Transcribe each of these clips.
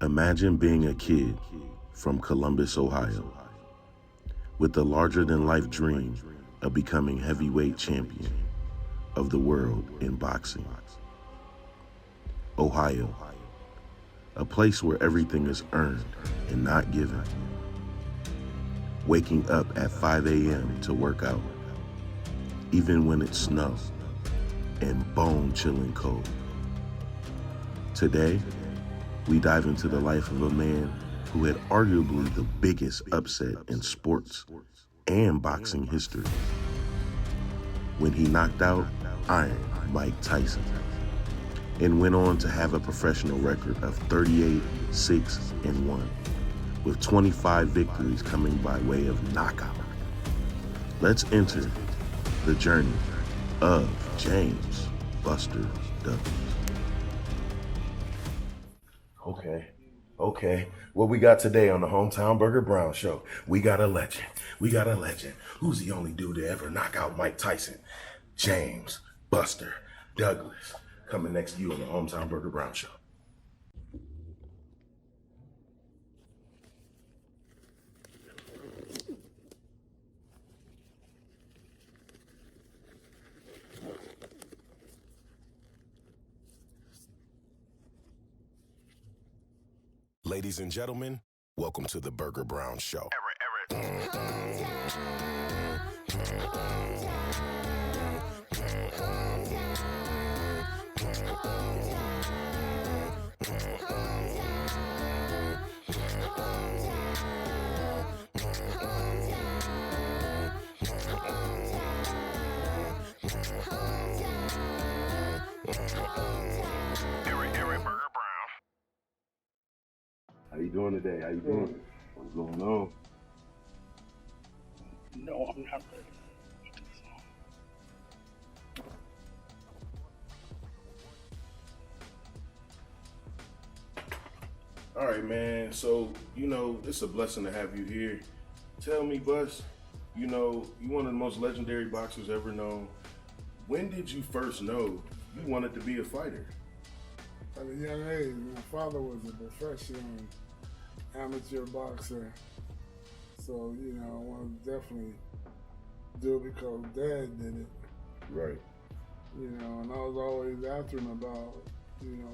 Imagine being a kid from Columbus, Ohio, with the larger-than-life dream of becoming heavyweight champion of the world in boxing. Ohio, a place where everything is earned and not given. Waking up at 5 a.m. to work out, even when it snows and bone-chilling cold. Today, we dive into the life of a man who had arguably the biggest upset in sports and boxing history when he knocked out Iron Mike Tyson and went on to have a professional record of 38-6-1 with 25 victories coming by way of knockout. Let's enter the journey of James "Buster" Douglas. Okay. What we got today on the Hometown Burger Brown Show? We got a legend. Who's the only dude to ever knock out Mike Tyson? James "Buster" Douglas. Coming next to you on the Hometown Burger Brown Show. Ladies and gentlemen, welcome to the Burger Brown Show. How you doing today? How you doing? What's going on? No, I'm not ready. All right, man. So, it's a blessing to have you here. Tell me, Bus, you're one of the most legendary boxers ever known. When did you first know you wanted to be a fighter? At a young age, my father was a professional amateur boxer. So, I wanted to definitely do it because Dad did it. Right. And I was always after him about,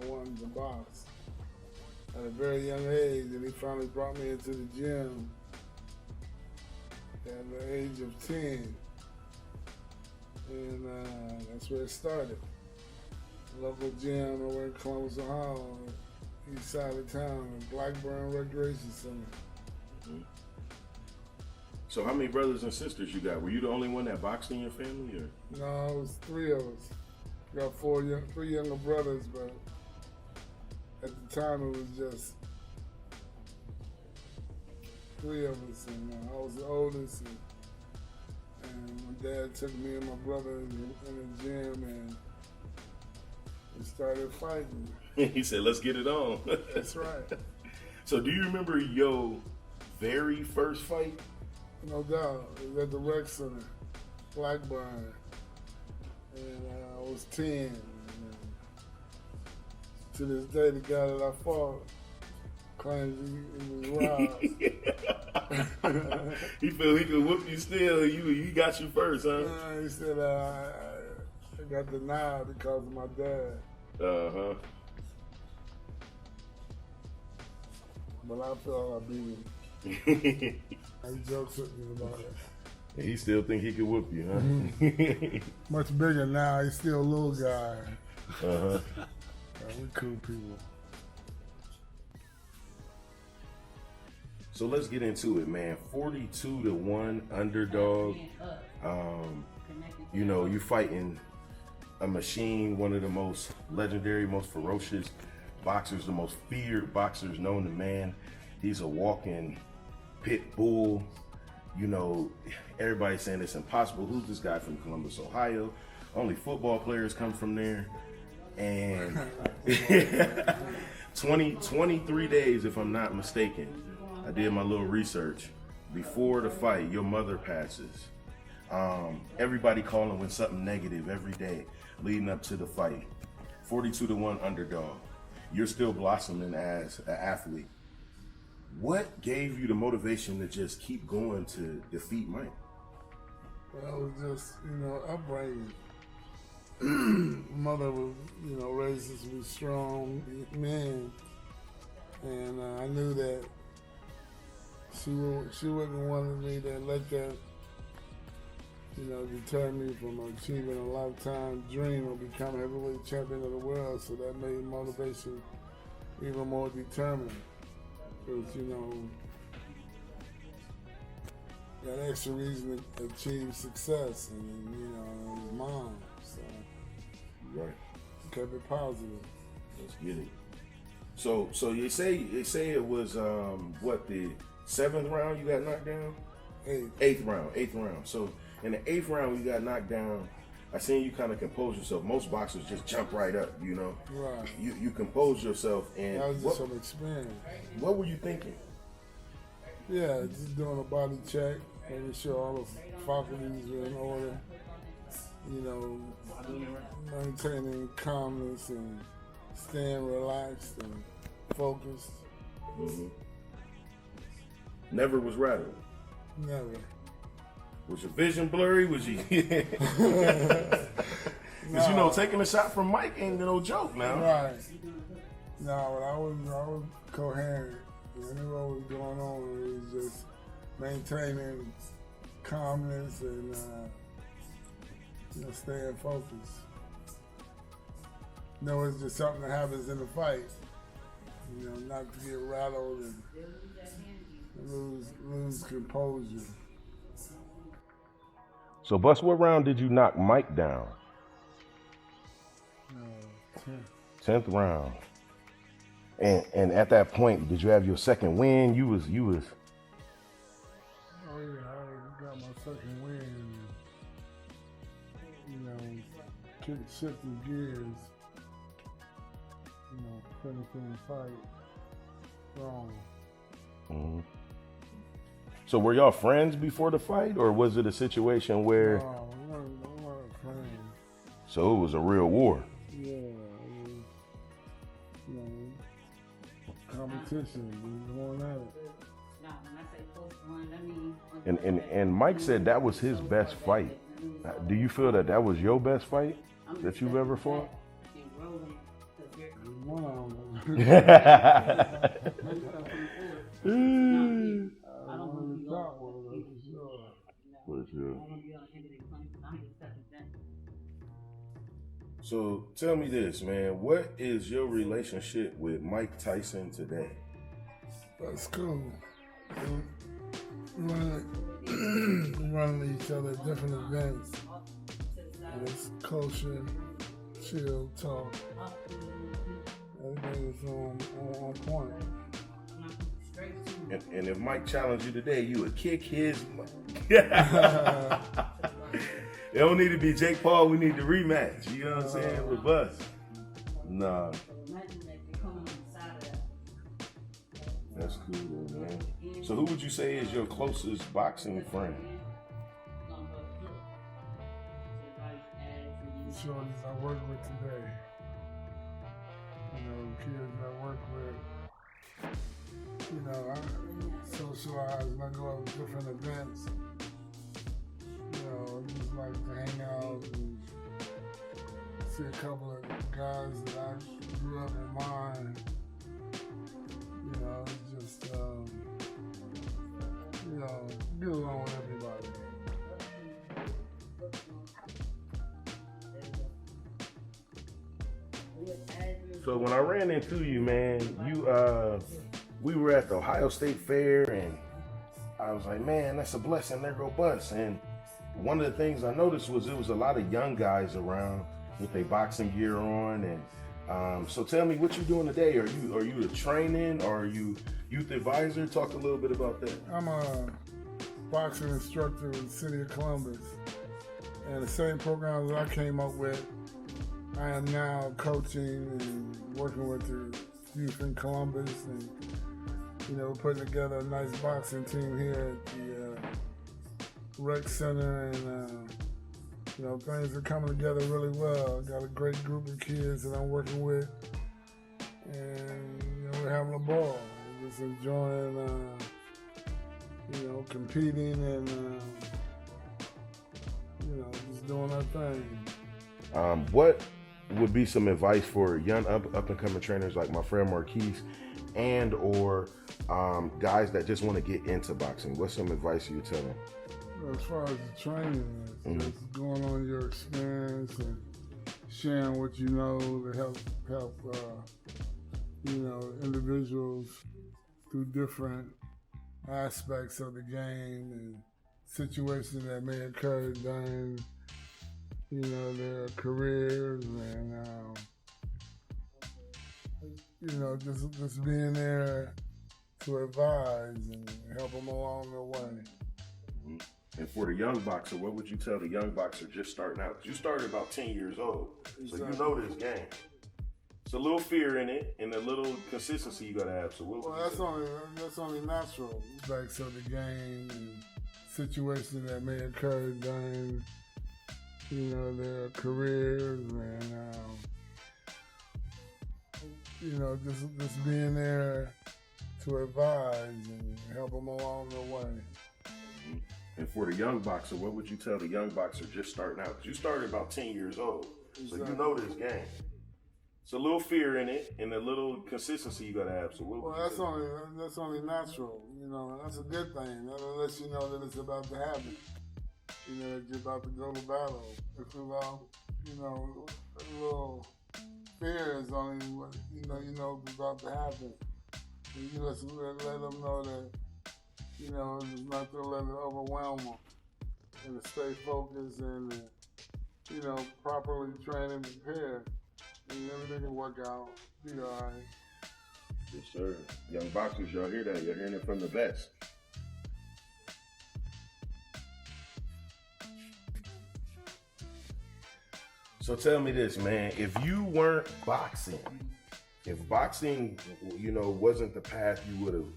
wanting to box. At a very young age, and he finally brought me into the gym at the age of 10. And that's where it started. Local gym over in Columbus, Ohio, east side of town, Blackburn Recreation Center. Mm-hmm. So how many brothers and sisters you got? Were you the only one that boxed in your family, or? No, it was 3 of us. Got 3 younger brothers, but at the time it was just 3 of us, and I was the oldest. And my dad took me and my brother in the gym, and we started fighting. He said, "Let's get it on." That's right. So do you remember your very first fight? No doubt. It was at the rec center, Blackburn. And I was 10. And to this day, the guy that I fought claims he was robbed. He felt he could whoop you still. He got you first, huh? He said I got denied because of my dad. Uh-huh. But I felt I beat him. He jokes with me about it. He still think he could whoop you, huh? Much bigger now. He's still a little guy. Uh-huh. We cool people. So let's get into it, man. 42-1 underdog. You fighting a machine, one of the most legendary, most ferocious boxers, the most feared boxers known to man. He's a walking pit bull. Everybody's saying it's impossible. Who's this guy from Columbus, Ohio? Only football players come from there. And 23 days, if I'm not mistaken. I did my little research. Before the fight, your mother passes. Everybody calling with something negative every day leading up to the fight. 42-1 underdog. you're still blossoming as an athlete. What gave you the motivation to just keep going to defeat Mike? Well, it was just, upbringing. Mother was, raised us to be strong men, and I knew that she wouldn't want me to let that, deter me from achieving a lifetime dream of becoming heavyweight champion of the world. So that made motivation even more determined, because that extra reason to achieve success, and his mom. So Right. kept it positive. Let's get it. So you say it was the 7th round you got knocked down? Eighth round. So in the 8th round you got knocked down. I seen you kind of compose yourself. Most boxers just jump right up, Right. You compose yourself, and That was just some experience. what were you thinking? Yeah, just doing a body check, making sure all the faculties were in order. Maintaining calmness and staying relaxed and focused. Mm-hmm. Never was rattled. Never. Was your vision blurry? Was you? Because taking a shot from Mike ain't no joke now. Right. No, but I was coherent. I knew what was going on. It was just maintaining calmness and staying focused. It's just something that happens in the fight. Not to get rattled and lose composure. So, Bus, what round did you knock Mike down? 10th round. And at that point, did you have your second win? You was. Oh yeah, I got my second win. Shifting gears. Finishing the fight strong. Mm-hmm. So were y'all friends before the fight, or was it a situation where? No, we weren't friends. So it was a real war. Yeah, it was, competition. We were going at it. And Mike said that was his best fight. Do you feel that was your best fight that you've ever fought? One of them. For sure. So tell me this, man. What is your relationship with Mike Tyson today? That's cool. We run each other at different events. It's culture, chill, talk. Everything is on point. And if Mike challenged you today, you would kick his. It don't need to be Jake Paul. We need the rematch. You know what I'm saying? With Bus. Nah. That's cool, though, man. So, who would you say is your closest boxing friend? Shorties I work with today. Kids I work with. I socialize and I go out to different events. I just like to hang out and see a couple of guys that I grew up in mine. It's just, get along with everybody. So when I ran into you, man, we were at the Ohio State Fair, and I was like, man, that's a blessing. There go Bus. And one of the things I noticed was there was a lot of young guys around with their boxing gear on. And so tell me what you're doing today. Are you a training, or are you youth advisor? Talk a little bit about that. I'm a boxing instructor in the city of Columbus. And the same programs that I came up with, I am now coaching and working with the youth in Columbus, and putting together a nice boxing team here at the rec center, and things are coming together really well. I got a great group of kids that I'm working with, and we're having a ball. We're just enjoying, competing and just doing our thing. What would be some advice for young up and coming trainers like my friend Marquise, and or guys that just want to get into boxing? What's some advice you tell them? As far as the training is, just going on your experience and sharing what you know to help individuals through different aspects of the game and situations that may occur during their careers, and just being there to advise and help them along the way. And for the young boxer, what would you tell the young boxer just starting out? You started about 10 years old, so you know this game. It's a little fear in it and a little consistency you gotta have. So that's only natural aspects of the game and situations that may occur during their careers, and just being there to advise and help them along the way. And for the young boxer, what would you tell the young boxer just starting out? You started about 10 years old, so you know this game. It's a little fear in it and a little consistency you gotta have. So that's only natural. That's a good thing. That lets you know that it's about to happen. That you're about to go to battle. If a little fear is only what you know is about to happen. And you let them know that it's not to let it overwhelm them, and to stay focused and properly train and prepare, and everything will work out. Be all right. Yes, sir. Young boxers, y'all hear that? You're hearing it from the vets. So tell me this, man. If you weren't boxing, if boxing, wasn't the path you would have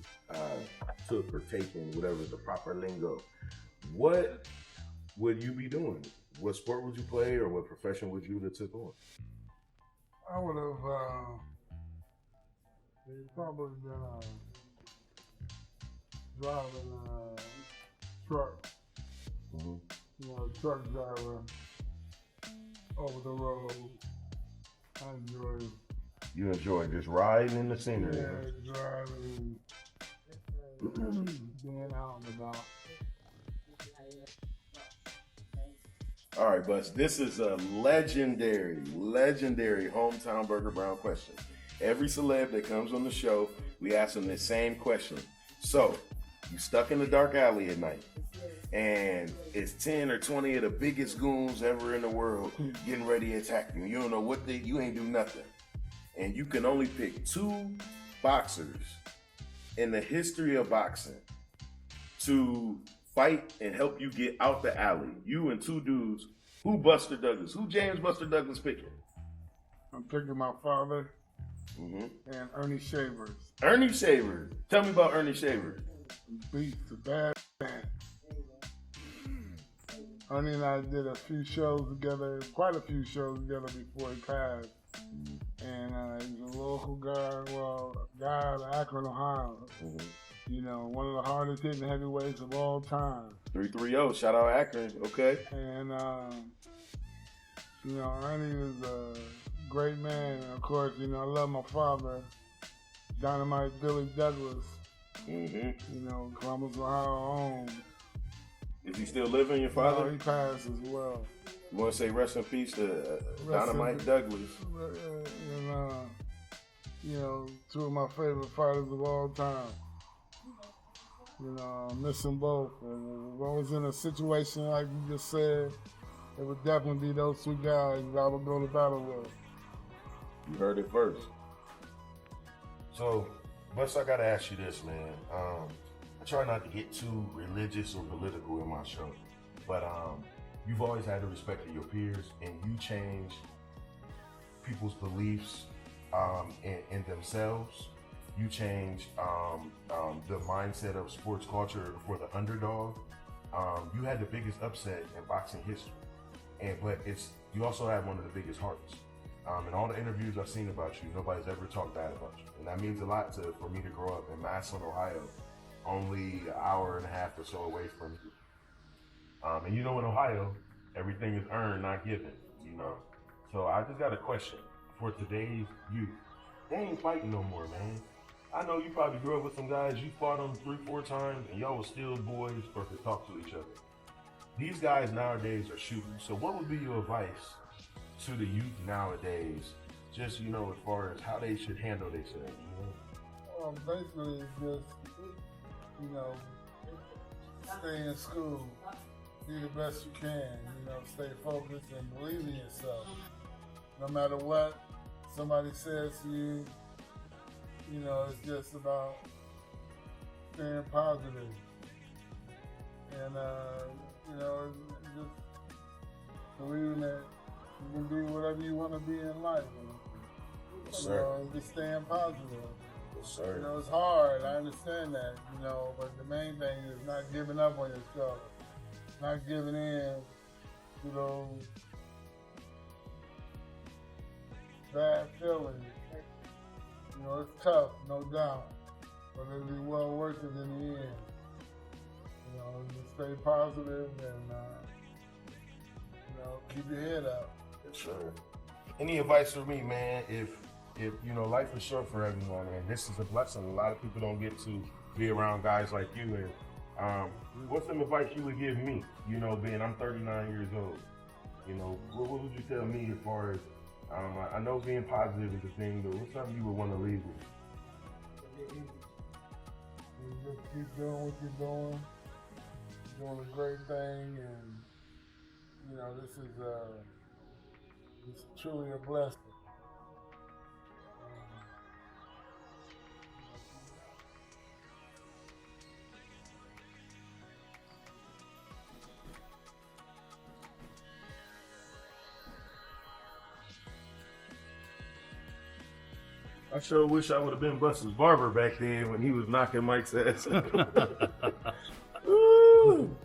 took or taken, whatever the proper lingo, what would you be doing? What sport would you play, or what profession would you have took on? I would have probably been driving a truck. Truck driver over the road. I enjoy it. You enjoy just riding in the scenery? Yeah, driving, being out and about. All right, Bus, this is a legendary hometown Burger Brown question. Every celeb that comes on the show, we ask them the same question. So, you stuck in the dark alley at night, and it's 10 or 20 of the biggest goons ever in the world getting ready to attack you. You don't know you ain't do nothing. And you can only pick 2 boxers in the history of boxing to fight and help you get out the alley. You and 2 dudes. Who James Buster Douglas picking? I'm picking my father and Ernie Shavers. Ernie Shavers. Tell me about Ernie Shavers. Beat the bad man. Ernie and I did quite a few shows together before he passed. And he's a local guy, out of Akron, Ohio. One of the hardest hitting heavyweights of all time. 330, shout out Akron, okay. And, Ernie is a great man. And of course, I love my father, Dynamite Billy Douglas. Columbus, Ohio home. Is he still living, your father? No, he passed as well. You want to say rest in peace to Dynamite Douglas? And, 2 of my favorite fighters of all time. Miss them both. And if I was in a situation like you just said, it would definitely be those 2 guys that I would go to battle with. You heard it first. So, Bus, I gotta ask you this, man. I try not to get too religious or political in my show, but you've always had the respect of your peers, and you change people's beliefs in themselves. You change the mindset of sports culture for the underdog. You had the biggest upset in boxing history, but you also had one of the biggest hearts. In all the interviews I've seen about you, nobody's ever talked bad about you. And that means a lot for me to grow up in Massillon, Ohio, only an hour and a half or so away from you. And you know, in Ohio, everything is earned, not given, you know. So I just got a question for today's youth. They ain't fighting no more, man. I know you probably grew up with some guys, you fought them 3-4 times, and y'all was still boys or could talk to each other. These guys nowadays are shooting. So what would be your advice to the youth nowadays, just, you know, as far as how they should handle themselves, you know? Well, basically, it's just, you know, stay in school, do the best you can, you know, stay focused and believe in yourself. No matter what somebody says to you, you know, it's just about staying positive. And, you know, just believing that you can do whatever you want to be in life. Yes, You sir. know, just staying positive. Yes, sir. You know, it's hard, I understand that, you know, but the main thing is not giving up on yourself, not giving in to those bad feelings. You know, it's tough, no doubt, but it'll be well worth it in the end. You know, just stay positive and, you know, keep your head up. Sure. Any advice for me, man? If you know, life is short for everyone, and this is a blessing. A lot of people don't get to be around guys like you. And what's some advice you would give me? You know, being I'm 39 years old. You know, what would you tell me as far as I know being positive is a thing, but what's something you would want to leave with? You just keep doing what you're doing. You're doing a great thing, and you know this is it's truly a blessing. I sure wish I would have been Buster's barber back then when he was knocking Mike's ass. Ooh.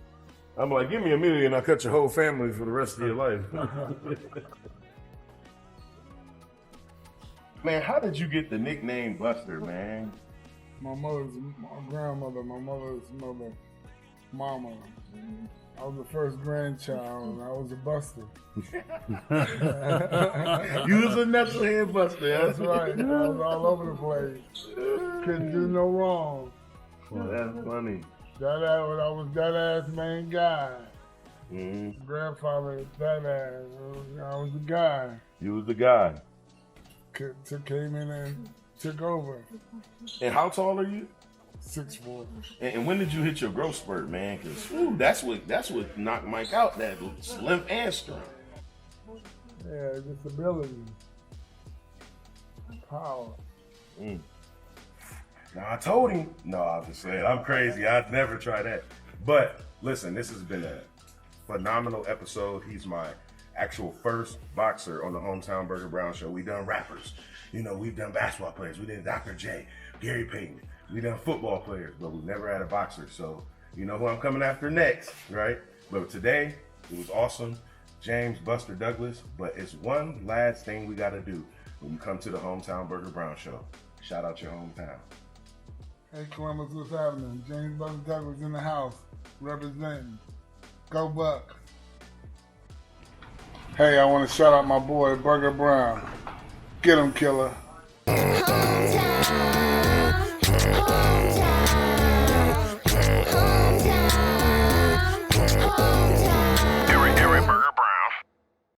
I'm like, give me $1 million, I'll cut your whole family for the rest of your life. Man, how did you get the nickname Buster, man? My grandmother, my mother's mother, mama. I was the first grandchild, and I was a buster. You was a knucklehead Buster. That's right. I was all over the place. Couldn't do no wrong. Well, that's funny. I was that ass main guy. Mm-hmm. Grandfather, that ass. I was the guy. You was the guy. Came in and took over. And how tall are you? 6'4". And when did you hit your growth spurt, man? Because that's what knocked Mike out, that length and strength. Yeah, disability. Power. Now I told him, no, I'm just saying, I'm crazy. I'd never try that. But listen, this has been a phenomenal episode. He's my actual first boxer on the Hometown Burger Brown Show. We done rappers. You know, we've done basketball players. We did Dr. J, Gary Payton. We done football players, but we've never had a boxer. So you know who I'm coming after next, right? But today, it was awesome. James Buster Douglas, but it's one last thing we gotta do when you come to the Hometown Burger Brown Show. Shout out your hometown. Hey Columbus, what's happening? James Buster Douglas in the house, representing. Go Bucks. Hey, I want to shout out my boy, Burger Brown. Get him, killer.